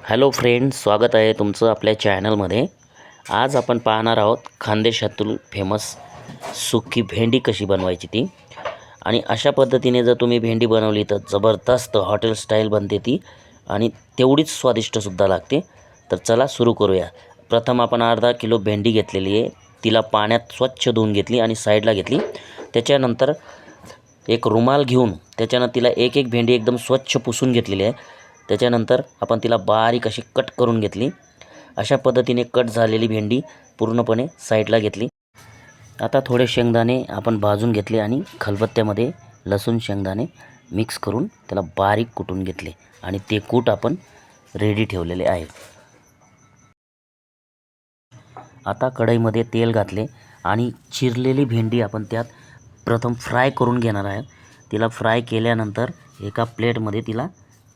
Hello friends, स्वागत आहे तुमचं आपल्या चॅनलमध्ये। आज आपण पाहणार आहोत खानदेशातील फेमस सुकी भेंडी कशी बनवायची ती। आणि अशा पद्धतीने जर तुम्ही भेंडी बनवली तर जबरदस्त हॉटेल स्टाईल बनते ती आणि तेवढीच स्वादिष्ट सुद्धा लागते। तर चला सुरू करूया। प्रथम आपण अर्धा किलो भेंडी घेतलेली आहे, तिला पाण्यात स्वच्छ धुवून घेतली आणि साईडला घेतली। त्याच्यानंतर एक रुमाल घेऊन त्याच्यानं तिला एक एक भेंडी एकदम स्वच्छ पुसून घेतलेली आहे। त्याच्यानंतर आपण तिला बारीक अशी कट करून घेतली। अशा पद्धतीने कट झालेली भेंडी पूर्णपणे साईडला घेतली। आता थोडे शेंगदाणे आपण भाजून घेतले आणि खलबत्त्यामध्ये लसूण शेंगदाणे मिक्स करून त्याला बारीक कुटून घेतले आणि ते कूट आपण रेडी ठेवलेले आहे। आता कढईमध्ये तेल घातले आणि चिरलेली भेंडी आपण त्यात प्रथम फ्राय करून घेणार आहे। तिला फ्राय केल्यानंतर एका प्लेटमध्ये तिला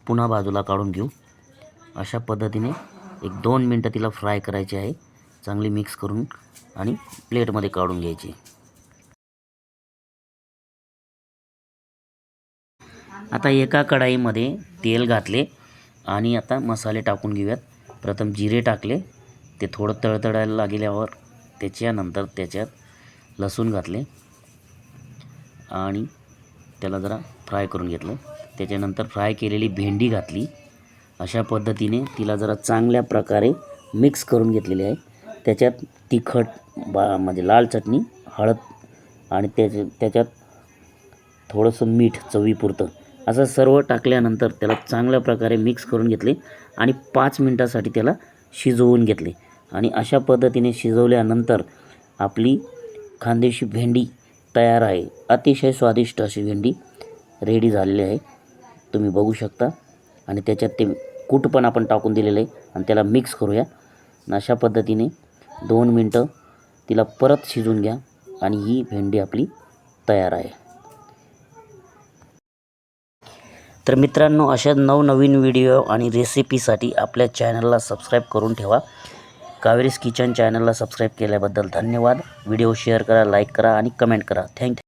पुन्हा बाजूला काढून घेऊ। अशा पद्धतीने एक 2 मिनटं तिला फ्राय करायची आहे, चांगली मिक्स करून आणि प्लेटमध्ये काढून घ्यायची। आता एका कढईमध्ये तेल घातले आणि आता मसाले टाकून घेऊयात। प्रथम जिरे टाकले, ते थोडं तळतळायला लागल्यावर त्याच्यानंतर त्याच्यात लसूण घातले आणि त्याला जरा फ्राय करून घेतलं। त्याच्यानंतर फ्राय केलेली भेंडी घातली। अशा पद्धतीने तिला जरा चांगल्या प्रकारे मिक्स करून घेतलेली आहे। त्याच्यात तिखट म्हणजे लाल चटणी, हळद आणि त्याच्यात थोडंसं मीठ चवीपुरतं असं सर्व टाकल्यानंतर त्याला चांगल्या प्रकारे मिक्स करून घेतले आणि 5 मिनिटासाठी त्याला शिजवून घेतले। आणि अशा पद्धतीने शिजवल्यानंतर आपली खानदेशी भेंडी तयार आहे। अतिशय स्वादिष्ट अशी भेंडी रेडी झालेली आहे, तुम्ही बघू शकता। आणि त्याच्यात ते कूट पण आपण टाकून दिलेलं आहे आणि त्याला मिक्स करूया। अशा पद्धतीने 2 मिनटं तिला परत शिजवून घ्या आणि ही भेंडी आपली तयार आहे। तर मित्रांनो, अशा नवनवीन व्हिडिओ आणि रेसिपीसाठी आपल्या चॅनलला सबस्क्राईब करून ठेवा। कावेरीज किचन चॅनलला सबस्क्राईब केल्याबद्दल धन्यवाद। व्हिडिओ शेअर करा, लाईक करा आणि कमेंट करा। थँक्यू।